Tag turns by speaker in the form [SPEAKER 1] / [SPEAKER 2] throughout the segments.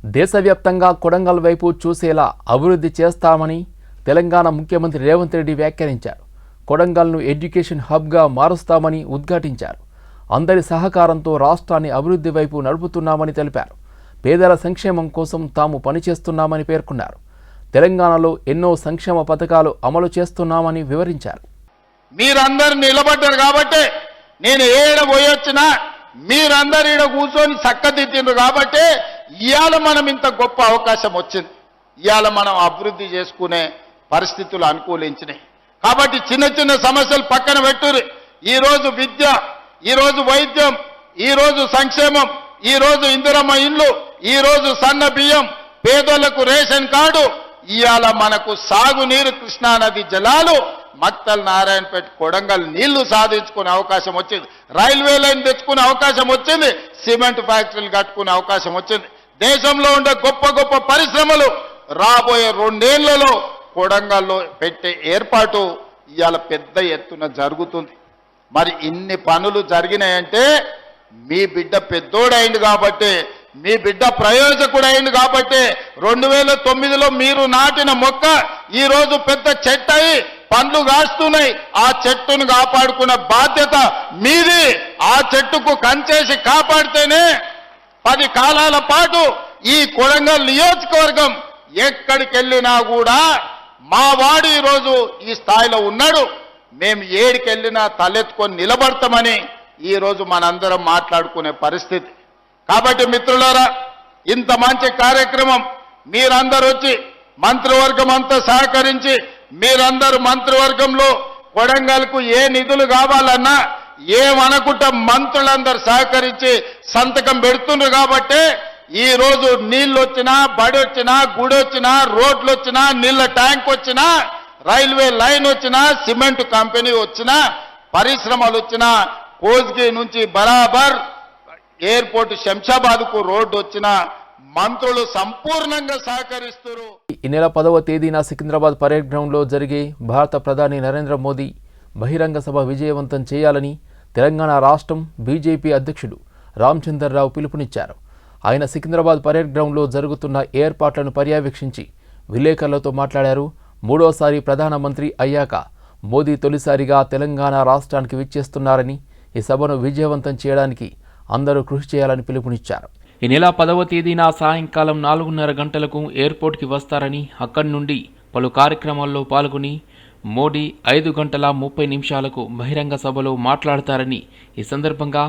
[SPEAKER 1] దేశవ్యాప్తంగా కొడంగల్ వైపు చూసేలా అభివృద్ధి చేస్తామని తెలంగాణ ముఖ్యమంత్రి రేవంత్ రెడ్డి వ్యాఖ్యానించారు. కొడంగల్ను ఎడ్యుకేషన్ హబ్గా మారుస్తామని ఉద్ఘాటించారు. అందరి సహకారంతో రాష్ట్రాన్ని అభివృద్ధి వైపు నడుపుతున్నామని తెలిపారు. పేదల సంక్షేమం కోసం తాము పనిచేస్తున్నామని పేర్కొన్నారు. తెలంగాణలో ఎన్నో సంక్షేమ పథకాలు అమలు చేస్తున్నామని వివరించారు.
[SPEAKER 2] మీరందరూ నిలబడ్డారు కాబట్టి నేను ఏడ పోయొచ్చినా మీరందరూ ఈడ కూర్చొని చక్కదిద్దిండ్రు కాబట్టి ఇవాళ మనం ఇంత గొప్ప అవకాశం వచ్చింది. ఇవాళ మనం అభివృద్ధి చేసుకునే పరిస్థితులు అనుకూలించినాయి కాబట్టి చిన్న చిన్న సమస్యలు పక్కన పెట్టుర్రి. ఈరోజు విద్య, ఈరోజు వైద్యం, ఈరోజు సంక్షేమం, ఈరోజు ఇందిరమ్మ ఇల్లు, ఈరోజు సన్న బియ్యం, పేదలకు రేషన్ కార్డు, ఇవాళ మనకు సాగునీరు కృష్ణానది జలాలు, మక్తల్ నారాయణపేట కొడంగల్ నీళ్లు సాధించుకునే అవకాశం వచ్చింది. రైల్వే లైన్ తెచ్చుకునే అవకాశం వచ్చింది. సిమెంట్ ఫ్యాక్టరీలు కట్టుకునే అవకాశం వచ్చింది. దేశంలో ఉండే గొప్ప గొప్ప పరిశ్రమలు రాబోయే 2 ఏళ్లలో కొడంగల్లో పెట్టే ఏర్పాటు ఇవాళ పెద్ద ఎత్తున జరుగుతుంది. మరి ఇన్ని పనులు జరిగినాయంటే మీ బిడ్డ పెద్దోడైంది కాబట్టి, మీ బిడ్డ ప్రయోజకుడైంది కాబట్టి 2009లో మీరు నాటిన మొక్క ఈరోజు పెద్ద చెట్టు అయి పండ్లు కాస్తున్నాయి. ఆ చెట్టును కాపాడుకున్న బాధ్యత మీది. ఆ చెట్టుకు కంచేసి కాపాడితేనే 10 కాలాల పాటు ఈ కొడంగల్ నియోజకవర్గం ఎక్కడికి వెళ్ళినా కూడా మా వాడు ఈరోజు ఈ స్థాయిలో ఉన్నాడు, మేము ఏడికి వెళ్ళినా తలెత్తుకొని నిలబడతామని ఈరోజు మనందరం మాట్లాడుకునే పరిస్థితి. కాబట్టి మిత్రులారా, ఇంత మంచి కార్యక్రమం మీరందరూ వచ్చి మంత్రివర్గం అంతా సహకరించి మీరందరూ మంత్రివర్గంలో కొడంగల్కు ఏ నిధులు కావాలన్నా ఏమనుకుంటా మంత్రులందరూ సహకరించి సంతకం పెడుతున్నారు. కాబట్టి ఈ రోజు నీళ్ళు వచ్చినా, బడి వచ్చినా, గుడి వచ్చినా, రోడ్లు వచ్చినా, నీళ్ళ ట్యాంక్ వచ్చినా, రైల్వే లైన్ వచ్చినా, సిమెంట్ కంపెనీ వచ్చినా, పరిశ్రమలు వచ్చినా, కోజ్గి నుంచి బరాబర్ ఎయిర్పోర్ట్ శంషాబాద్కు రోడ్డు వచ్చినా మంత్రులు సంపూర్ణంగా సహకరిస్తారు.
[SPEAKER 1] ఈ నెల 10వ తేదీన సికింద్రాబాద్ పరేడ్ గ్రౌండ్లో జరిగే భారత ప్రధాని నరేంద్ర మోదీ బహిరంగ సభ విజయవంతం చేయాలని తెలంగాణ రాష్ట్రం బీజేపీ అధ్యక్షుడు రామచంద్రరావు పిలుపునిచ్చారు. ఆయన సికింద్రాబాద్ పరేడ్ గ్రౌండ్లో జరుగుతున్న ఏర్పాట్లను పర్యవేక్షించి విలేకరులతో మాట్లాడారు. 3వసారి ప్రధానమంత్రి అయ్యాక మోదీ తొలిసారిగా తెలంగాణ రాష్ట్రానికి విచ్చేస్తున్నారని, ఈ సభను విజయవంతం చేయడానికి అందరూ కృషి చేయాలని పిలుపునిచ్చారు. ఈ నెల 10వ తేదీన సాయంకాలం 4:30 గంటలకు ఎయిర్పోర్ట్కి వస్తారని, అక్కడి నుండి పలు కార్యక్రమాల్లో పాల్గొని మోడీ 5:30 బహిరంగ సభలో మాట్లాడతారని, ఈ సందర్భంగా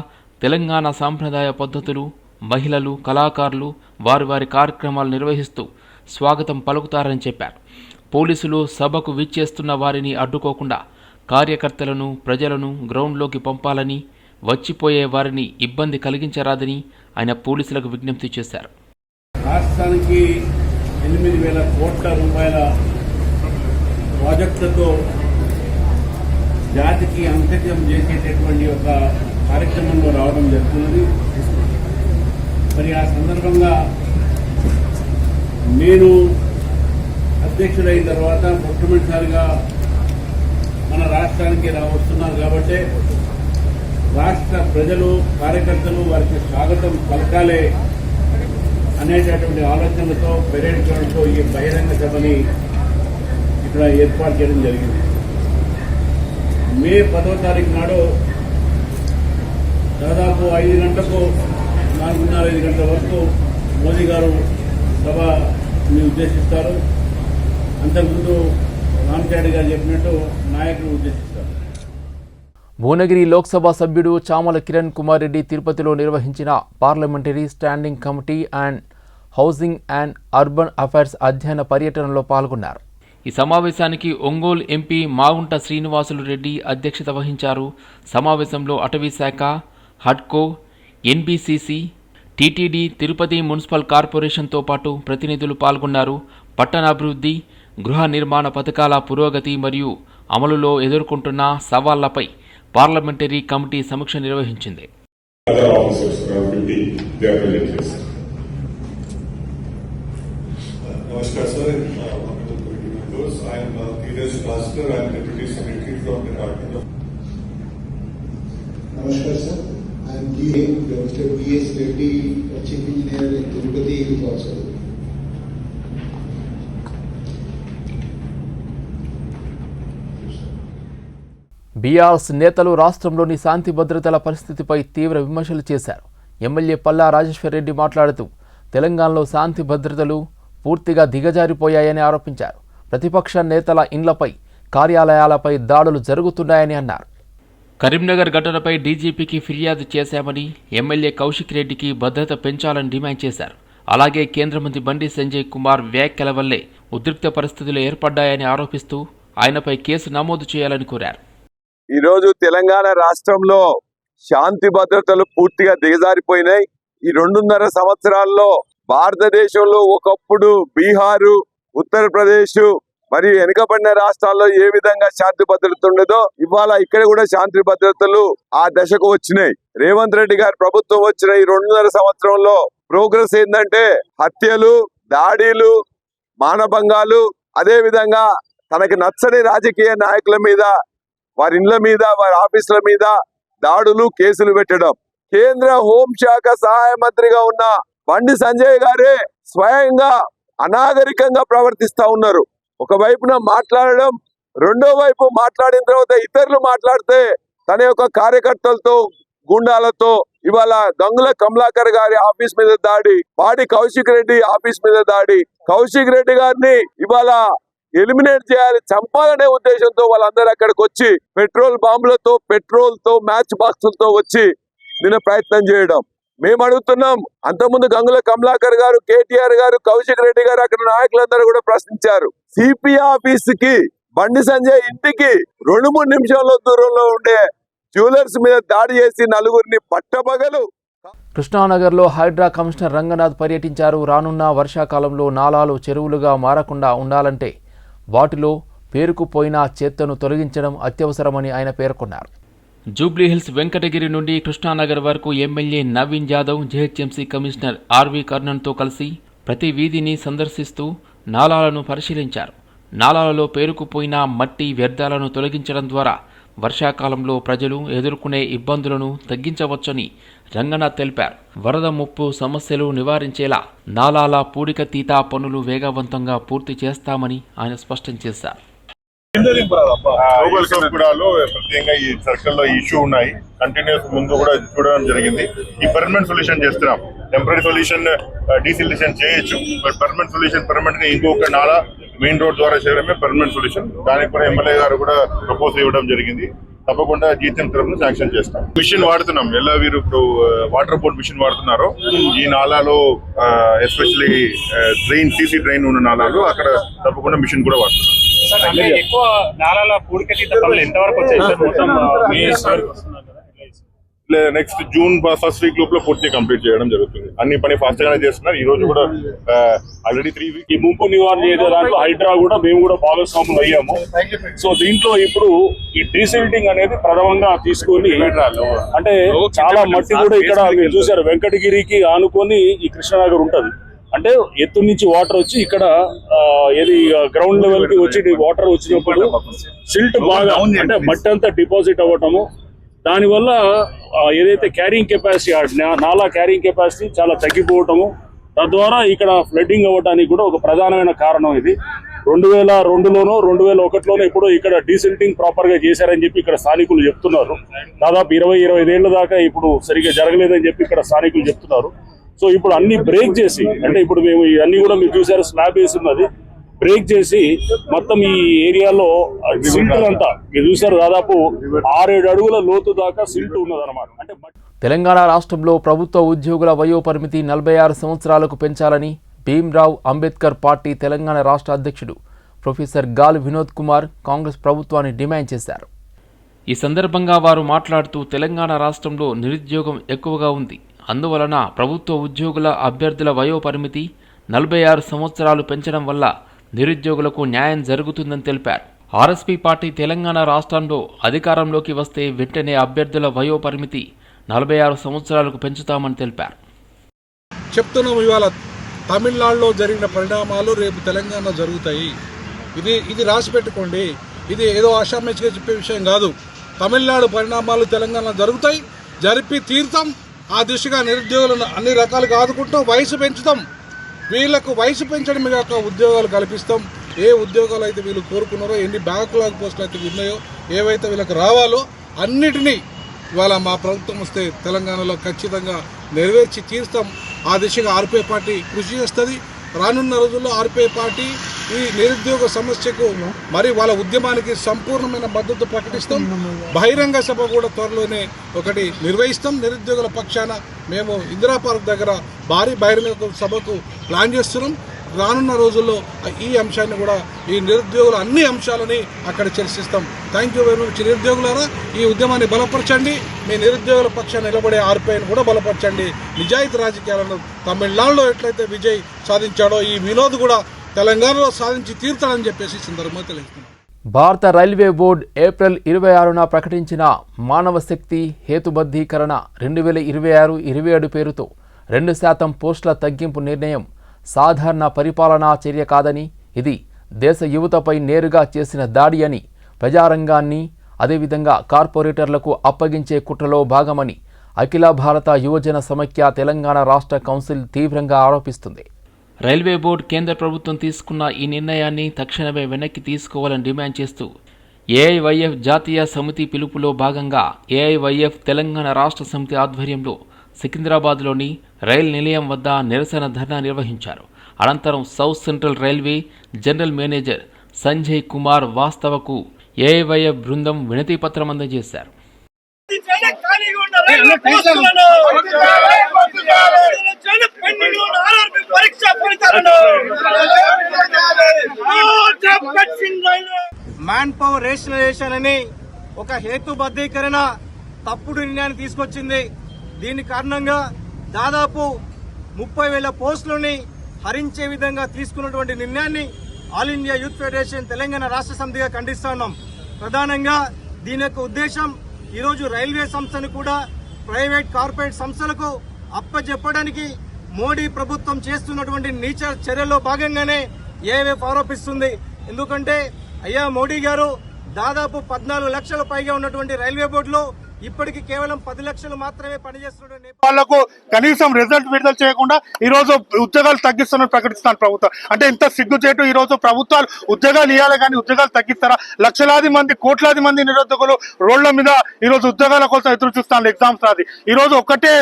[SPEAKER 1] తెలంగాణ సాంప్రదాయ పద్ధతులు, మహిళలు, కళాకారులు వారి వారి కార్యక్రమాలు నిర్వహిస్తూ స్వాగతం పలుకుతారని చెప్పారు. పోలీసులు సభకు విచ్చేస్తున్న వారిని అడ్డుకోకుండా కార్యకర్తలను, ప్రజలను గ్రౌండ్లోకి పంపాలని, వచ్చిపోయే వారిని ఇబ్బంది కలిగించరాదని ఆయన పోలీసులకు విజ్ఞప్తి చేశారు.
[SPEAKER 3] రాష్ట్రానికి 8,000 కోట్ల రూపాయల ప్రాజెక్టులతో జాతికి అంకితం చేసేటటువంటి ఒక కార్యక్రమంలో రావడం జరుగుతున్నది. మరి ఆ సందర్భంగా నేను అధ్యక్షుడైన తర్వాత మొట్టమొదటిసారిగా మన రాష్ట్రానికి వస్తున్నారు కాబట్టి రాష్ట్ర ప్రజలు, కార్యకర్తలు వారికి స్వాగతం పలకాలే అనేటటువంటి ఆలోచనలతో పెరేడ్ గ్రౌండ్లో ఈ బహిరంగ సభని ఇక్కడ ఏర్పాటు చేయడం జరిగింది. మే 10వ తారీఖు నాడు దాదాపు 5 గంటలకు 4:30-5 గంటల వరకు మోదీ గారు సభని ఉద్దేశిస్తారు. అంతకుముందు రామచారి గారు చెప్పినట్టు నాయకులు ఉద్దేశిస్తారు.
[SPEAKER 1] భువనగిరి లోక్సభ సభ్యుడు చామల కిరణ్ కుమార్ రెడ్డి తిరుపతిలో నిర్వహించిన parliamentary standing committee and housing and urban affairs అధ్యయన పర్యటనలో పాల్గొన్నారు. ఈ సమావేశానికి ఒంగోలు ఎంపీ మాగుంట శ్రీనివాసులు రెడ్డి అధ్యక్షత వహించారు. సమావేశంలో అటవీ శాఖ, హడ్కో, ఎన్బీసీసీ, టీటీడీ, తిరుపతి మున్సిపల్ కార్పొరేషన్తో పాటు ప్రతినిధులు పాల్గొన్నారు. పట్టణాభివృద్ధి, గృహ నిర్మాణ పథకాల పురోగతి మరియు అమలులో ఎదుర్కొంటున్న సవాళ్లపై పార్లమెంటరీ కమిటీ సమీక్ష నిర్వహించింది.
[SPEAKER 4] నమస్కారం సార్,
[SPEAKER 5] నమస్కారం sir, I'm Mr. P.S. Reddy, Chief Engineer in Tirupati
[SPEAKER 4] చేయడం కోసం
[SPEAKER 1] బీఆర్ఎస్ నేతలు రాష్ట్రంలోని శాంతి భద్రతల పరిస్థితిపై తీవ్ర విమర్శలు చేశారు. ఎమ్మెల్యే పల్లా రాజేశ్వర్ రెడ్డి మాట్లాడుతూ తెలంగాణలో శాంతి భద్రతలు పూర్తిగా దిగజారిపోయాయని ఆరోపించారు. ప్రతిపక్ష నేతల ఇండ్లపై కార్యాలయాలపై దాడులు జరుగుతున్నాయని అన్నారు. కరీంనగర్ ఘటనపై డీజీపీకి ఫిర్యాదు చేశామని ఎమ్మెల్యే కౌశిక్ రెడ్డికి భద్రత పెంచాలని డిమాండ్ చేశారు. అలాగే కేంద్ర మంత్రి బండి సంజయ్ కుమార్ వ్యాఖ్యల వల్లే ఉద్రిక్త పరిస్థితులు ఏర్పడ్డాయని ఆరోపిస్తూ ఆయనపై కేసు నమోదు చేయాలని కోరారు.
[SPEAKER 5] ఈరోజు తెలంగాణ రాష్ట్రంలో శాంతి భద్రతలు పూర్తిగా దిగజారిపోయినాయి. ఈ 2.5 సంవత్సరాల్లో భారతదేశంలో ఒకప్పుడు బీహారు, ఉత్తరప్రదేశ్ మరియు వెనుకబడిన రాష్ట్రాల్లో ఏ విధంగా శాంతి భద్రత ఉండదో ఇవాళ ఇక్కడ కూడా శాంతి భద్రతలు ఆ దశకు వచ్చినాయి. రేవంత్ రెడ్డి గారి ప్రభుత్వం వచ్చిన ఈ 2.5 సంవత్సరంలో ప్రోగ్రెస్ ఏంటంటే హత్యలు, దాడులు, మానభంగాలు, అదే విధంగా తనకి నచ్చని రాజకీయ నాయకుల మీద, వారి ఇండ్ల మీద, వారి ఆఫీసుల మీద దాడులు, కేసులు పెట్టడం. కేంద్ర హోంశాఖ సహాయ మంత్రిగా ఉన్న బండి సంజయ్ గారే స్వయంగా అనాగరికంగా ప్రవర్తిస్తా ఉన్నారు. ఒకవైపున మాట్లాడడం, రెండో వైపు మాట్లాడిన తర్వాత ఇతరులు మాట్లాడితే తన యొక్క కార్యకర్తలతో, గుండాలతో ఇవాళ గంగుల కమలాకర్ గారి ఆఫీస్ మీద దాడి, పాడి కౌశిక్ రెడ్డి ఆఫీస్ మీద దాడి. కౌశిక్ రెడ్డి గారిని ఇవాళ ఎలిమినేట్ చేయాలి, చంపాలనే ఉద్దేశంతో వాళ్ళందరూ అక్కడికి వచ్చి పెట్రోల్ బాంబులతో, పెట్రోల్తో, మ్యాచ్ బాక్సులతో వచ్చి నిన్న ప్రయత్నం చేయడం. మేము అడుగుతున్నాం, అంతకుముందు గంగుల కమలాకర్ గారు, కేటీఆర్ గారు, కౌశిక్ రెడ్డి గారు, అక్కడ నాయకులందరూ కూడా ప్రశ్నించారు. సిపి ఆఫీస్ కి, బండి సంజయ్ ఇంటికి 2-3 నిమిషాల దూరంలో ఉండే జ్యువెలర్స్ మీద దాడి చేసి 4గురిని పట్టపగలు.
[SPEAKER 1] కృష్ణానగర్లో హైడ్రా కమిషనర్ రంగనాథ్ పర్యటించారు. రానున్న వర్షాకాలంలో నాలాలు చెరువులుగా మారకుండా ఉండాలంటే వాటిలో పేరుకుపోయిన చెత్తను తొలగించడం అత్యవసరమని ఆయన పేర్కొన్నారు. జూబ్లీహిల్స్ వెంకటగిరి నుండి కృష్ణానగర్ వరకు MLA Naveen Yadav GHMC commissioner RV కర్ణన్తో కలిసి ప్రతి వీధిని సందర్శిస్తూ నాలాలను పరిశీలించారు. నాలాలలో పేరుకుపోయిన మట్టి వ్యర్థాలను తొలగించడం ద్వారా వర్షాకాలంలో ప్రజలు ఎదుర్కొనే ఇబ్బందులను తగ్గించవచ్చని రంగనాథ్ తెలిపారు. వరద ముప్పు సమస్యలు నివారించేలా నాలాల పూడికతీత పనులు వేగవంతంగా పూర్తి చేస్తామని ఆయన స్పష్టం చేశారు.
[SPEAKER 6] ప్రత్యేకంగా ఈ సర్కిల్ లో ఇష్యూ ఉన్నాయి. కంటిన్యూస్ ముందు కూడా చూడడం జరిగింది. ఈ పర్మనెంట్ సొల్యూషన్ చేస్తున్నాం. టెంపరీ సొల్యూషన్ డీసిల్టేషన్ చేయొచ్చు, బట్ పర్మనెంట్ సొల్యూషన్ పర్మనెంట్ గా ఇంకొక నాలా మెయిన్ రోడ్ ద్వారా చేయడమే పర్మనెంట్ సొల్యూషన్. దానికి కూడా ఎమ్మెల్యే గారు కూడా ప్రపోజల్ ఇవ్వడం జరిగింది. తప్పకుండా జీతం తరఫున శాంక్షన్ చేస్తాం. మిషన్ వాడుతున్నాం. ఎలా వీరు ఇప్పుడు వాటర్ బోర్డ్ మిషన్ వాడుతున్నారో ఈ నాలాలో ఎస్పెషల్లీ డ్రైన్, సీసీ డ్రైన్ ఉన్న నాలాలు అక్కడ తప్పకుండా మిషన్ కూడా వాడుతున్నాం.
[SPEAKER 7] ఎక్కువ నాలాల పూడికతీత పనులు ఎంతవరకు వచ్చాయి?
[SPEAKER 6] నెక్స్ట్ జూన్ ఫస్ట్ వీక్ లోపల పూర్తి కంప్లీట్ చేయడం జరుగుతుంది. అన్ని పని ఫాస్ట్ గానే చేస్తున్నారు. ఈ రోజు కూడా ఆల్రెడీ 3 వీక్
[SPEAKER 7] ఈ ముంపు నివారణ చేసే దాంట్లో హైడ్రా కూడా మేము కూడా భాగస్వాములు అయ్యాము. సో దీంట్లో ఇప్పుడు ఈ డీసిల్టింగ్ అనేది ప్రథమంగా తీసుకొని, అంటే చాలా మట్టి కూడా ఇక్కడ మీరు చూసారు వెంకటగిరికి ఆనుకొని ఈ కృష్ణానగర్ ఉంటది. అంటే ఎత్తు నుంచి వాటర్ వచ్చి ఇక్కడ ఏది గ్రౌండ్ లెవెల్ కి వచ్చి వాటర్ వచ్చినప్పుడు సిల్ట్ బాగా, అంటే మట్టి అంతా డిపాజిట్ అవ్వటము, దానివల్ల ఏదైతే క్యారింగ్ కెపాసిటీ, నాలా క్యారింగ్ కెపాసిటీ చాలా తగ్గిపోవటము, తద్వారా ఇక్కడ ఫ్లడ్డింగ్ అవ్వడానికి కూడా ఒక ప్రధానమైన కారణం ఇది. 2002లోనో 2001లోనో ఇప్పుడు ఇక్కడ డీసిల్టింగ్ ప్రాపర్ గా చేశారని చెప్పి ఇక్కడ స్థానికులు చెప్తున్నారు. దాదాపు 20-25 ఏళ్ల దాకా ఇప్పుడు సరిగ్గా జరగలేదని చెప్పి ఇక్కడ స్థానికులు చెప్తున్నారు. సో ఇప్పుడు అన్ని బ్రేక్ చేసి, అంటే ఇప్పుడు మేము ఇవన్నీ కూడా మీరు చూసారు, స్లాబ్ వేసి ఉన్నది, బ్రేక్ చేసి మొత్తం ఈ ఏరియాలో సిల్ట్ అంతా మీరు చూసారు, దాదాపు 6-7 అడుగుల లోతు దాకా సిల్ట్ ఉన్నదన్నమాట. అంటే
[SPEAKER 1] తెలంగాణ రాష్ట్రంలో ప్రభుత్వ ఉద్యోగుల వయోపరిమితి 46 సంవత్సరాలకు పెంచాలని భీమ్రావ్ అంబేద్కర్ పార్టీ తెలంగాణ రాష్ట్ర అధ్యక్షుడు ప్రొఫెసర్ గాలి వినోద్ కుమార్ కాంగ్రెస్ ప్రభుత్వాన్ని డిమాండ్ చేశారు. ఈ సందర్భంగా వారు మాట్లాడుతూ తెలంగాణ రాష్ట్రంలో నిరుద్యోగం ఎక్కువగా ఉంది. అందువలన ప్రభుత్వ ఉద్యోగుల అభ్యర్థుల వయోపరిమితి 46 సంవత్సరాలు పెంచడం వల్ల నిరుద్యోగులకు న్యాయం జరుగుతుందని తెలిపారు. ఆర్ఎస్పీ పార్టీ తెలంగాణ రాష్ట్రంలో అధికారంలోకి వస్తే వెంటనే అభ్యర్థుల వయోపరిమితి 46 సంవత్సరాలకు పెంచుతామని తెలిపారు.
[SPEAKER 8] చెప్తున్నాం, ఇవాళ తమిళనాడులో జరిగిన పరిణామాలు రేపు తెలంగాణ జరుగుతాయి. ఇది రాసి పెట్టుకోండి. ఇది ఏదో ఆషామాషిగా చెప్పే విషయం కాదు. తమిళనాడు పరిణామాలు తెలంగాణ జరుగుతాయి, జరిపి తీరుతాం. ఆ దిశగా నిరుద్యోగులను అన్ని రకాలుగా ఆదుకుంటూ వయసు పెంచుతాం. వీళ్ళకు వయసు పెంచడమే కాక ఉద్యోగాలు కల్పిస్తాం. ఏ ఉద్యోగాలు అయితే వీళ్ళు కోరుకున్నారో, ఎన్ని బ్యాక్లాగ్ పోస్టులు అయితే ఉన్నాయో, ఏవైతే వీళ్ళకి రావాలో అన్నిటినీ ఇవాళ మా ప్రభుత్వం వస్తే తెలంగాణలో ఖచ్చితంగా నెరవేర్చి తీరుస్తాం. ఆ దిశగా ఆర్పీఐ పార్టీ కృషి చేస్తుంది. రానున్న రోజుల్లో ఆర్పీఐ పార్టీ ఈ నిరుద్యోగ సమస్యకు మరి వాళ్ళ ఉద్యమానికి సంపూర్ణమైన మద్దతు ప్రకటిస్తాం. బహిరంగ సభ కూడా త్వరలోనే ఒకటి నిర్వహిస్తాం. నిరుద్యోగుల పక్షాన మేము ఇందిరా పార్క్ దగ్గర భారీ బహిరంగ సభకు ప్లాన్ చేస్తున్నాం. రానున్న రోజుల్లో ఈ అంశాన్ని కూడా, ఈ నిరుద్యోగుల అన్ని అంశాలని అక్కడ చర్చిస్తాం. Thank you very much. నిరుద్యోగులారా, ఈ ఉద్యమాన్ని బలపరచండి. మీ నిరుద్యోగుల పక్షాన్ని నిలబడే ఆర్పీఐని కూడా బలపరచండి. నిజాయితీ రాజకీయాలను తమిళనాడులో ఎట్లయితే విజయ్ సాధించాడో ఈ వినోద్ కూడా తెలంగాణలో సాధించి తీరుతాడని చెప్పేసి సందర్భంగా తెలుస్తున్నాం.
[SPEAKER 1] భారత రైల్వే బోర్డు ఏప్రిల్ 26న ప్రకటించిన మానవ శక్తి హేతుబద్ధీకరణ 2026-27 పేరుతో 2% పోస్టుల తగ్గింపు నిర్ణయం సాధారణ పరిపాలనా చర్య కాదని, ఇది దేశ యువతపై నేరుగా చేసిన దాడి అని, ప్రజారంగాన్ని అదేవిధంగా కార్పొరేటర్లకు అప్పగించే కుట్రలో భాగమని అఖిల భారత యువజన సమైక్య తెలంగాణ రాష్ట్ర కౌన్సిల్ తీవ్రంగా ఆరోపిస్తుంది. రైల్వే బోర్డు కేంద్ర ప్రభుత్వం తీసుకున్న ఈ నిర్ణయాన్ని తక్షణమే వెనక్కి తీసుకోవాలని డిమాండ్ చేస్తూ ఏఐవైఎఫ్ జాతీయ సమితి పిలుపులో భాగంగా ఏఐవైఎఫ్ తెలంగాణ రాష్ట్ర సమితి ఆధ్వర్యంలో సికింద్రాబాద్లోని రైల్ నిలయం వద్ద నిరసన ధర్నా నిర్వహించారు. అనంతరం south central railway general manager Sanjay Kumar వాస్తవకు ఏఐవైఎఫ్ బృందం వినతి పత్రం అందజేశారు.
[SPEAKER 4] మ్యాన్ పవర్ రేషనలైజేషన్ అని ఒక హేతుబద్ధీకరణ తప్పుడు నిర్ణయాన్ని తీసుకొచ్చింది. దీని కారణంగా దాదాపు 30,000 పోస్టులని హరించే విధంగా తీసుకున్నటువంటి నిర్ణయాన్ని all India youth federation Telangana రాష్ట్ర సమితిగా ఖండిస్తున్నాం. ప్రధానంగా దీని యొక్క ఉద్దేశం ఈరోజు రైల్వే సంస్థను కూడా ప్రైవేట్ కార్పొరేట్ సంస్థలకు అప్పచెప్పడానికి మోడీ ప్రభుత్వం చేస్తున్నటువంటి నీచ చర్యల్లో భాగంగానే ఏఐవైఎఫ్ ఆరోపిస్తుంది. ఎందుకంటే అయ్యా మోడీ గారు దాదాపు 14 లక్షల పైగా ఉన్నటువంటి రైల్వే బోర్డులో ఇప్పటికి కేవలం 10 లక్షలు మాత్రమే పనిచేస్తున్న
[SPEAKER 9] వాళ్లకు కనీసం రిజల్ట్ విడుదల చేయకుండా ఈ రోజు ఉద్యోగాలు తగ్గిస్తున్నట్టు ప్రకటిస్తున్నారు ప్రభుత్వం. అంటే ఇంత సిగ్గుచేటు. ఈ రోజు ప్రభుత్వాలు ఉద్యోగాలు ఇవ్వాలి కానీ ఉద్యోగాలు తగ్గిస్తారా? లక్షలాది మంది కోట్లాది మంది నిరుద్యోగులు రోడ్ల మీద ఈ రోజు ఉద్యోగాల కోసం ఎదురు చూస్తున్నారు. ఎగ్జామ్స్ రాది. ఈ రోజు ఒక్కటే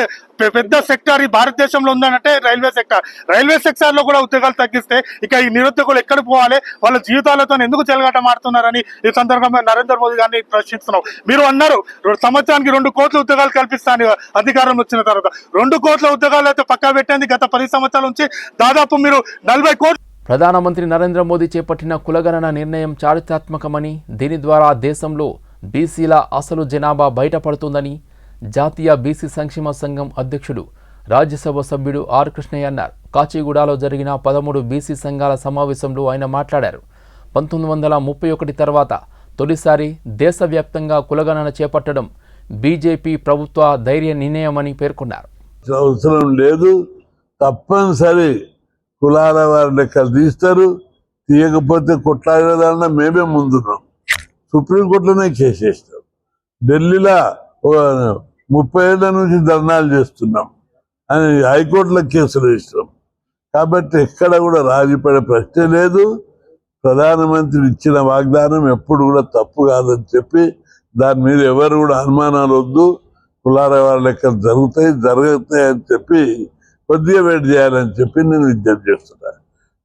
[SPEAKER 9] పెద్ద సెక్టార్ ఈ భారతదేశంలో ఉందంటే రైల్వే సెక్టార్. రైల్వే సెక్టార్ లో కూడా ఉద్యోగాలు తగ్గిస్తే ఇక ఈ నిరుద్యోగులు ఎక్కడ పోవాలి? వాళ్ళ జీవితాలతో ఎందుకు చెలగాట మారుతున్నారని ఈ సందర్భంగా నరేంద్ర మోదీ గారిని ప్రశ్నిస్తున్నాం. మీరు అన్నారు సంవత్సరానికి 2 కోట్ల ఉద్యోగాలు కల్పిస్తాను అధికారం వచ్చిన తర్వాత. 2 కోట్ల ఉద్యోగాలు అయితే పక్కా పెట్టింది. గత 10 సంవత్సరాల నుంచి దాదాపు మీరు 40 కోట్లు.
[SPEAKER 1] ప్రధానమంత్రి నరేంద్ర మోదీ చేపట్టిన కులగణన నిర్ణయం చారిత్రాత్మకమని, దీని ద్వారా దేశంలో బీసీల అసలు జనాభా బయటపడుతుందని జాతీయ బీసీ సంక్షేమ సంఘం అధ్యక్షుడు రాజ్యసభ సభ్యుడు ఆర్ కృష్ణయ్య అన్నారు. కాచిగూడలో జరిగిన 13 బీసీ సంఘాల సమావేశంలో ఆయన మాట్లాడారు. 1931 తర్వాత తొలిసారి దేశవ్యాప్తంగా కులగణన చేపట్టడం బీజేపీ ప్రభుత్వ ధైర్య నిర్ణయమని పేర్కొన్నారు.
[SPEAKER 10] అవసరం లేదు, తప్పనిసరి కులాల వారి లెక్కలు తీస్తారు. తీయకపోతే కొట్లాడేదాన్న మేమే ముందున్నాం. సుప్రీంకోర్టులోనే చేసేస్తాం. ఢిల్లీలో 30 ఏళ్ల నుంచి ధర్నాలు చేస్తున్నాం అని హైకోర్టులో కేసులు వేసినాం. కాబట్టి ఎక్కడ కూడా రాజీపడే ప్రశ్నే లేదు. ప్రధానమంత్రి ఇచ్చిన వాగ్దానం ఎప్పుడు కూడా తప్పు కాదని చెప్పి దాని మీద ఎవరు కూడా అనుమానాలు వద్దు. కులాల వారి లెక్కలు జరుగుతాయి అని చెప్పి కొద్దిగా వెయిట్ చేయాలని చెప్పి నేను విజ్ఞప్తి చేస్తున్నాను.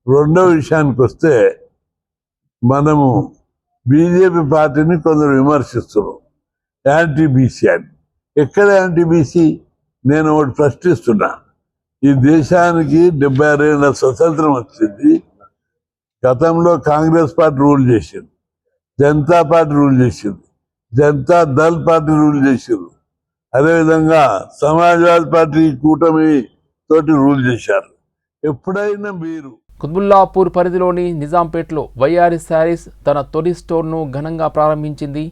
[SPEAKER 10] రెండో విషయానికి వస్తే, మనము బీజేపీ పార్టీని కొందరు విమర్శిస్తున్నాం. యాంటీ బీసీ అని. ఎక్కడ యాంటీ బీసీ? నేను ఒకటి ప్రశ్నిస్తున్నా. ఈ దేశానికి 76 ఏళ్ళ స్వతంత్రం వచ్చింది. గతంలో కాంగ్రెస్ పార్టీ రూల్ చేసింది, జనతా పార్టీ రూల్ చేసింది, జనతా దళ్ పార్టీ రూల్ చేసింది, అదేవిధంగా సమాజ్వాదీ పార్టీ కూటమి తోటి రూల్ చేశారు. ఎప్పుడైనా మీరు
[SPEAKER 1] కుత్బుల్లాపూర్ పరిధిలోని నిజాంపేటలో వైఆర్ఎస్ శారీస్ తన తొలి స్టోర్ను ఘనంగా ప్రారంభించింది.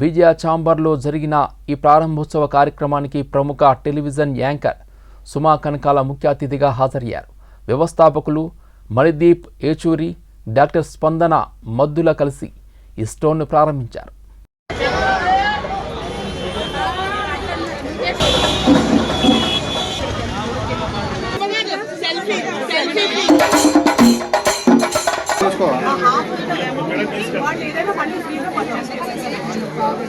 [SPEAKER 1] విజయ ఛాంబర్లో జరిగిన ఈ ప్రారంభోత్సవ కార్యక్రమానికి ప్రముఖ టెలివిజన్ యాంకర్ సుమా కనకాల ముఖ్య అతిథిగా హాజరయ్యారు. వ్యవస్థాపకులు మణిదీప్ ఏచూరి, డాక్టర్ స్పందన మద్దుల కలిసి ఈ స్టోర్ను ప్రారంభించారు.
[SPEAKER 11] सेल्फी వాళ్ళు ఏదైనా మళ్ళీ ఫ్రీగా పర్చేస్ చేసేసేయచ్చు.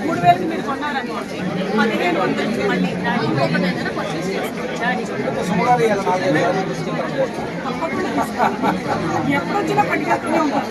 [SPEAKER 11] 3,000కి మీరు కొన్నారనుకోండి 1,500 మళ్ళీ ఇంకొకటి ఏదైనా పర్చేస్ చేసుకోవచ్చు. ఎప్పుడు వచ్చినా పట్టుకెళ్తూనే ఉంటారు.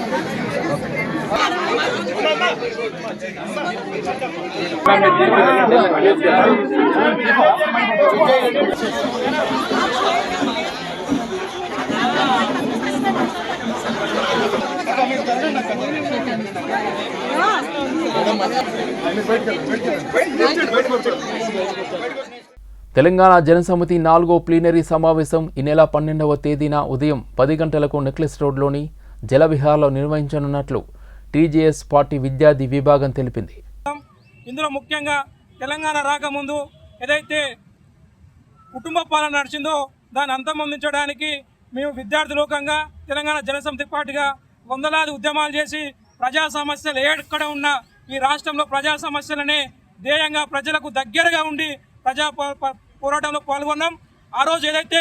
[SPEAKER 1] తెలంగాణ జనసమితి 4వ ప్లీనరీ సమావేశం ఈ నెల 12వ తేదీన ఉదయం 10 గంటలకు నెక్లెస్ రోడ్లోని జలవిహార్లో నిర్వహించనున్నట్లు టీజేఎస్ పార్టీ విద్యార్థి విభాగం తెలిపింది.
[SPEAKER 4] ఇందులో ముఖ్యంగా తెలంగాణ రాకముందు ఏదైతే కుటుంబ పాలన నడిచిందో దాన్ని అంతమొందించడానికి మేము విద్యార్థి లోకంగా తెలంగాణ జనసమితి పార్టీగా వందలాది ఉద్యమాలు చేసి ప్రజా సమస్యలు ఎక్కడ ఉన్నా ఈ రాష్ట్రంలో ప్రజా సమస్యలనే ధ్యేయంగా ప్రజలకు దగ్గరగా ఉండి ప్రజా పోరాటంలో పాల్గొన్నాం. ఆ రోజు ఏదైతే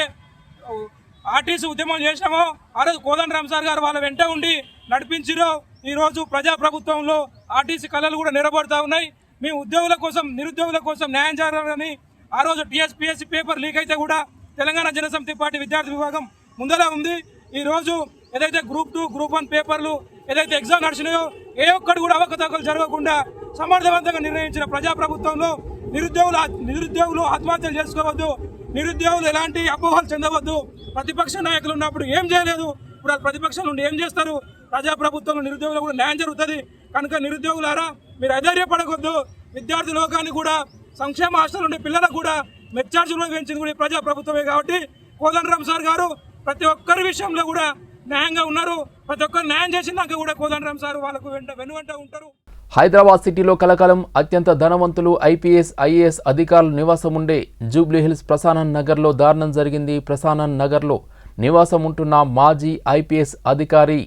[SPEAKER 4] ఆర్టీసీ ఉద్యమం చేసినామో ఆ రోజు కోదండరామ్ సార్ గారు వాళ్ళ వెంట ఉండి నడిపించిరో ఈరోజు ప్రజాప్రభుత్వంలో ఆర్టీసీ కళలు కూడా నిలబడతా ఉన్నాయి. మేము ఉద్యోగుల కోసం నిరుద్యోగుల కోసం న్యాయం చేయాలని ఆ రోజు టీఎస్పీఎస్సీ పేపర్ లీక్ అయితే కూడా తెలంగాణ జనసమితి పార్టీ విద్యార్థి విభాగం ముందర ఉంది. ఈరోజు ఏదైతే గ్రూప్ 2, గ్రూప్ 1 పేపర్లు ఏదైతే ఎగ్జామ్ నడిచినాయో ఏ ఒక్కటి కూడా అవకతవకలు జరగకుండా సమర్థవంతంగా నిర్ణయించిన ప్రజాప్రభుత్వంలో నిరుద్యోగులు ఆత్మహత్యలు చేసుకోవద్దు, నిరుద్యోగులు ఎలాంటి అపోహలు చెందవద్దు. ప్రతిపక్ష నాయకులు ఉన్నప్పుడు ఏం చేయలేదు, ఇప్పుడు ప్రతిపక్షాల నుండి ఏం చేస్తారు? ప్రజాప్రభుత్వంలో నిరుద్యోగులు కూడా న్యాయం జరుగుతుంది. కనుక నిరుద్యోగులారా మీరు అధైర్యపడవద్దు. విద్యార్థి లోకాన్ని కూడా సంక్షేమ హాస్టల్ ఉండే పిల్లలకు కూడా మెచ్చార్జీలో పెంచింది కూడా ప్రజాప్రభుత్వమే. కాబట్టి కోదండరామ్ సార్ గారు ప్రతి ఒక్కరి విషయంలో కూడా న్యాయంగా ఉన్నారు. ప్రతి ఒక్కరు న్యాయం చేసినాక కూడా కోదండరామ్ సార్ వాళ్ళకు వెనువెంట ఉంటారు.
[SPEAKER 1] హైదరాబాద్ సిటీలో కలకాలం అత్యంత ధనవంతులు ఐపీఎస్, ఐఏఎస్ అధికారులు నివాసం ఉండే జూబ్లీహిల్స్ ప్రసానన్ నగర్లో దారుణం జరిగింది. ప్రసానన్ నగర్లో నివాసం ఉంటున్న మాజీ ఐపీఎస్ అధికారి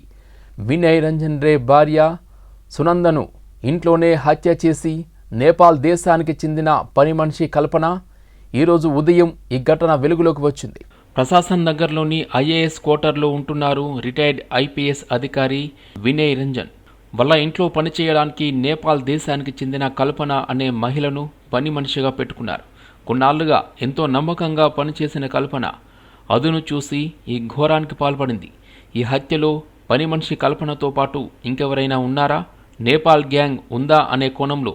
[SPEAKER 1] వినయ్ రంజన్ రే భార్య సునందను ఇంట్లోనే హత్య చేసి నేపాల్ దేశానికి చెందిన పని మనిషి కల్పన ఈరోజు ఉదయం ఈ ఘటన వెలుగులోకి వచ్చింది. ప్రశాసన్ నగర్లోని ఐఏఎస్ క్వార్టర్లో ఉంటున్నారు రిటైర్డ్ ఐపీఎస్ అధికారి వినయ్ రంజన్. వాళ్ళ ఇంట్లో పనిచేయడానికి నేపాల్ దేశానికి చెందిన కల్పన అనే మహిళను పని మనిషిగా పెట్టుకున్నారు. కొన్నాళ్లుగా ఎంతో నమ్మకంగా పనిచేసిన కల్పన అదును చూసి ఈ ఘోరానికి పాల్పడింది. ఈ హత్యలో పని మనిషి కల్పనతో పాటు ఇంకెవరైనా ఉన్నారా, నేపాల్ గ్యాంగ్ ఉందా అనే కోణంలో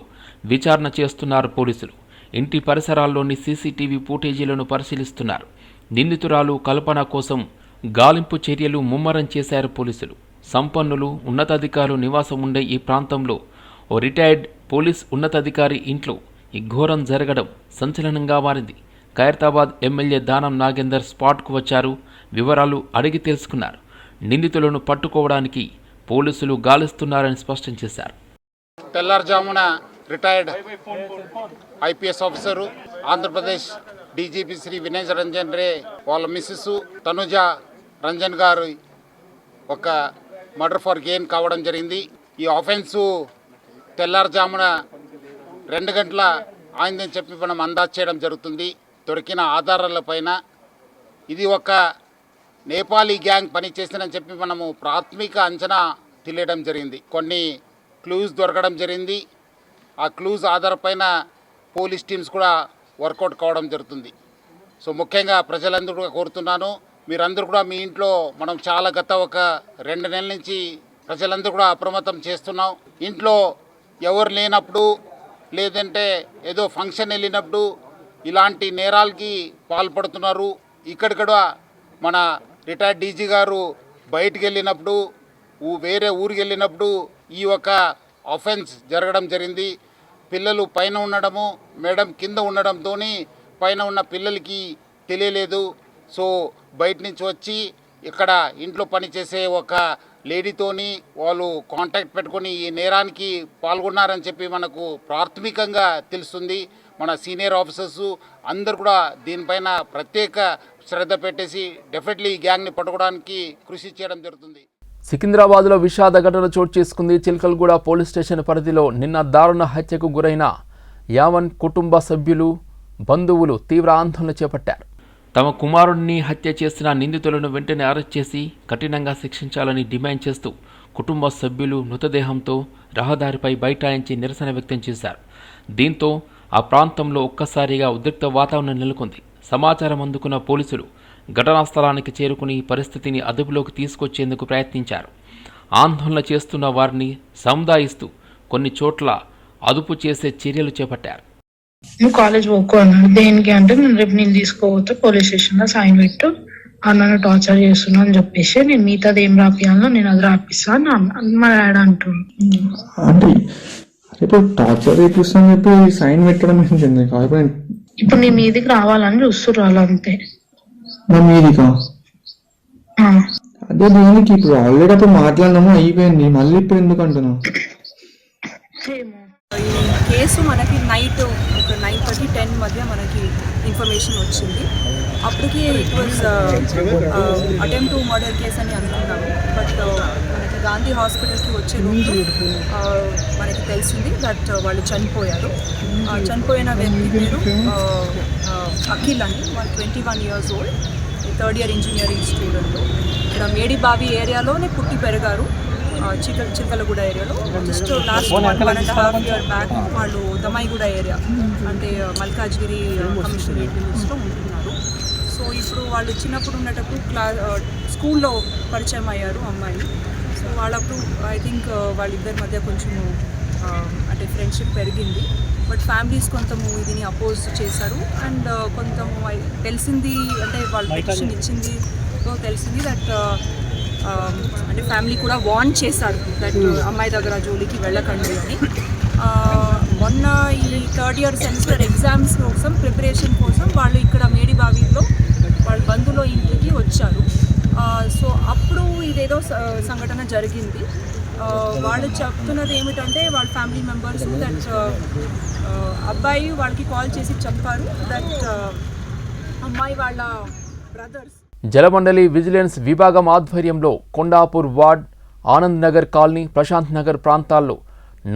[SPEAKER 1] విచారణ చేస్తున్నారు పోలీసులు. ఇంటి పరిసరాల్లోని సీసీటీవీ ఫుటేజీలను పరిశీలిస్తున్నారు. నిందితురాలు కల్పన కోసం గాలింపు చర్యలు ముమ్మరం చేశారు పోలీసులు. సంపన్నులు, ఉన్నతాధికారులు నివాసం ఉండే ఈ ప్రాంతంలో ఓ రిటైర్డ్ పోలీస్ ఉన్నతాధికారి ఇంట్లో ఈ ఘోరం జరగడం సంచలనంగా మారింది. ఖైరతాబాద్ ఎమ్మెల్యే దానం నాగేందర్ స్పాట్కు వచ్చారు. వివరాలు అడిగి తెలుసుకున్నారు. నిందితులను పట్టుకోవడానికి పోలీసులు గాలిస్తున్నారని స్పష్టం చేశారు.
[SPEAKER 2] తెల్లారుజామున retired IPS officer Andhra Pradesh DGP Shri Vinay Ranjan Ray వాళ్ళ మిస్సెస్ తనుజ రంజన్ గారు ఒక మర్డర్ ఫర్ గెయిన్ కావడం జరిగింది. ఈ ఆఫెన్సు తెల్లారుజామున 2 గంటల ఆయిందని చెప్పి మనం అందాజు చేయడం జరుగుతుంది. దొరికిన ఆధారాలపైన ఇది ఒక నేపాలీ గ్యాంగ్ పనిచేసిందని చెప్పి మనము ప్రాథమిక అంచనా తెలియడం జరిగింది. కొన్ని క్లూస్ దొరకడం జరిగింది. ఆ క్లూస్ ఆధారపైన పోలీస్ టీమ్స్ కూడా వర్కౌట్ కావడం జరుగుతుంది. సో ముఖ్యంగా ప్రజలందరూ కూడా కోరుతున్నాను, మీరందరూ కూడా మీ ఇంట్లో మనం చాలా గత ఒక 2 నెలల నుంచి ప్రజలందరూ కూడా అప్రమత్తం చేస్తున్నాం. ఇంట్లో ఎవరు లేనప్పుడు లేదంటే ఏదో ఫంక్షన్ వెళ్ళినప్పుడు ఇలాంటి నేరాలకి పాల్పడుతున్నారు. ఇక్కడ మన రిటైర్డ్ డీజీ గారు బయటికి వెళ్ళినప్పుడు వేరే ఊరికి వెళ్ళినప్పుడు ఈ ఒక ఆఫెన్స్ జరగడం జరిగింది. పిల్లలు పైన ఉండడము, మేడం కింద ఉండడంతో పైన ఉన్న పిల్లలకి తెలియలేదు. సో బయట నుంచి వచ్చి ఇక్కడ ఇంట్లో పనిచేసే ఒక లేడీతోని వాళ్ళు కాంటాక్ట్ పెట్టుకొని ఈ నేరానికి పాల్గొన్నారని చెప్పి మనకు ప్రాథమికంగా తెలుస్తుంది. మన సీనియర్ ఆఫీసర్స్ అందరు కూడా దీనిపైన ప్రత్యేక శ్రద్ధ పెట్టేసి డెఫినెట్లీ ఈ గ్యాంగ్ని పట్టుకోవడానికి కృషి చేయడం జరుగుతుంది.
[SPEAKER 1] సికింద్రాబాద్లో విషాద ఘటన చోటు చేసుకుంది. చిల్కల్గూడ పోలీస్ స్టేషన్ పరిధిలో నిన్న దారుణ హత్యకు గురైన యావన్ కుటుంబ సభ్యులు, బంధువులు తీవ్ర ఆందోళన చేపట్టారు. తమ కుమారుడిని హత్య చేసిన నిందితులను వెంటనే అరెస్ట్ చేసి కఠినంగా శిక్షించాలని డిమాండ్ చేస్తూ కుటుంబ సభ్యులు మృతదేహంతో రహదారిపై బైఠాయించి నిరసన వ్యక్తం చేశారు. దీంతో ఆ ప్రాంతంలో ఒక్కసారిగా ఉద్రిక్త వాతావరణం నెలకొంది. సమాచారం అందుకున్న పోలీసులు ఘటనా స్థలానికి చేరుకుని పరిస్థితిని అదుపులోకి తీసుకొచ్చేందుకు ప్రయత్నించారు. ఆందోళన చేస్తున్న వారిని సముదాయిస్తూ కొన్ని చోట్ల అదుపు చేసే చర్యలు చేపట్టారు.
[SPEAKER 12] నువ్వు కాలేజ్ పోకు అన్నాడు. దేనికి అంటే నేను రేపు నేను తీసుకోవద్దు పోలీస్ స్టేషన్ లో సైన్ పెట్టు అన్నను టార్చర్ చేస్తున్నా అని చెప్పేసి నేను మిగతాది ఏం రాపియాలో నేను అది రాపిస్తాను మా డాడీ అంటున్నాను.
[SPEAKER 13] అంటే ఇప్పుడు టార్చర్ చేపిస్తా అని చెప్పి సైన్ పెట్టడం ఏంటి?
[SPEAKER 12] ఇప్పుడు నీ మీదికి రావాలని చూస్తున్నారు వాళ్ళు అంతే.
[SPEAKER 13] నా మీదికా? అదే దేనికి? ఇప్పుడు ఆల్రెడీ అప్పుడు మాట్లాడినాము అయిపోయింది, మళ్ళీ ఇప్పుడు ఎందుకు అంటున్నావు?
[SPEAKER 11] కేసు మనకి నైట్ ఒక 9:30-10 మధ్య మనకి ఇన్ఫర్మేషన్ వచ్చింది. అప్పటికి it was attempt to murder case అని అనుకున్నాము. బట్ మనకి గాంధీ హాస్పిటల్కి వచ్చే రోజు మనకి తెలిసింది దట్ వాళ్ళు చనిపోయారు. చనిపోయిన వ్యక్తి పేరు అఖిల్ అని, 21 years old, 3rd year engineering student. ఇక్కడ మేడిబావి ఏరియాలోనే పుట్టి పెరిగారు, చిలకలగూడ ఏరియాలో. జస్ట్ లాస్ట్ 1.5 year బ్యాక్ వాళ్ళు దమాయిగూడ ఏరియా అంటే మల్కాజ్గిరి కమిషనరేట్ లిమిట్స్లో ఉంటున్నారు. సో ఇప్పుడు వాళ్ళు చిన్నప్పుడు ఉన్నటప్పుడు స్కూల్లో పరిచయం అయ్యారు అమ్మాయి. సో వాళ్ళప్పుడు ఐ థింక్ వాళ్ళిద్దరి మధ్య కొంచెము అంటే ఫ్రెండ్షిప్ పెరిగింది. బట్ ఫ్యామిలీస్ కొంచెము దీన్ని అపోజ్ చేశారు. అండ్ కొంచెము తెలిసింది అంటే వాళ్ళు పిటిషన్ ఇచ్చింది తెలిసింది దట్ అంటే ఫ్యామిలీ కూడా వార్న్ చేశారు దట్ అమ్మాయి దగ్గర జోలికి వెళ్ళకండి అని. మొన్న ఈ 3rd year సెమిస్టర్ ఎగ్జామ్స్ కోసం ప్రిపరేషన్ కోసం వాళ్ళు ఇక్కడ మేడిబావిలో వాళ్ళ బంధువుల ఇంటికి వచ్చారు. సో అప్పుడు ఇదేదో సంఘటన జరిగింది. వాళ్ళు చెప్తున్నది ఏమిటంటే వాళ్ళ ఫ్యామిలీ మెంబర్స్ దట్ అబ్బాయి వాళ్ళకి కాల్ చేసి చెప్పారు దట్ అమ్మాయి వాళ్ళ బ్రదర్స్.
[SPEAKER 1] జలమండలి విజిలెన్స్ విభాగం ఆధ్వర్యంలో కొండాపూర్ వార్డ్, ఆనంద్ నగర్ కాలనీ, ప్రశాంత్ నగర్ ప్రాంతాల్లో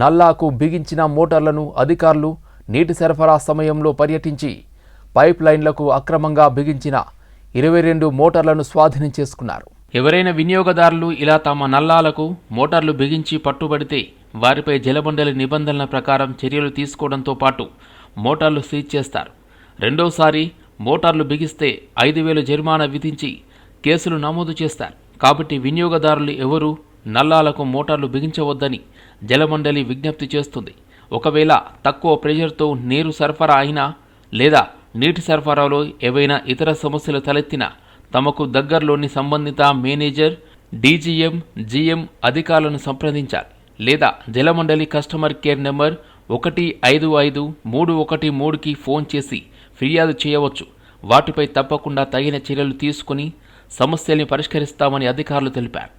[SPEAKER 1] నల్లాకు బిగించిన మోటార్లను అధికారులు నీటి సరఫరా సమయంలో పర్యటించి పైప్ లైన్లకు అక్రమంగా బిగించిన 22 మోటార్లను స్వాధీనం చేసుకున్నారు. ఎవరైనా వినియోగదారులు ఇలా తమ నల్లాలకు మోటార్లు బిగించి పట్టుబడితే వారిపై జలమండలి నిబంధనల ప్రకారం చర్యలు తీసుకోవడంతో పాటు మోటార్లు సీజ్ చేస్తారు. రెండోసారి మోటార్లు బిగిస్తే 5,000 జరిమానా విధించి కేసులు నమోదు చేస్తారు. కాబట్టి వినియోగదారులు ఎవరూ నల్లాలకు మోటార్లు బిగించవద్దని జలమండలి విజ్ఞప్తి చేస్తుంది. ఒకవేళ తక్కువ ప్రెషర్తో నీరు సరఫరా అయినా లేదా నీటి సరఫరాలో ఏవైనా ఇతర సమస్యలు తలెత్తినా తమకు దగ్గరలోని సంబంధిత మేనేజర్, డీజీఎం, జీఎం అధికారులను సంప్రదించాలి. లేదా జలమండలి కస్టమర్ కేర్ నెంబర్ 155-313కి ఫోన్ చేసి ఫిర్యాదు చేయవచ్చు. వాటిపై తప్పకుండా తగిన చర్యలు తీసుకుని సమస్యల్ని పరిష్కరిస్తామని అధికారులు తెలిపారు.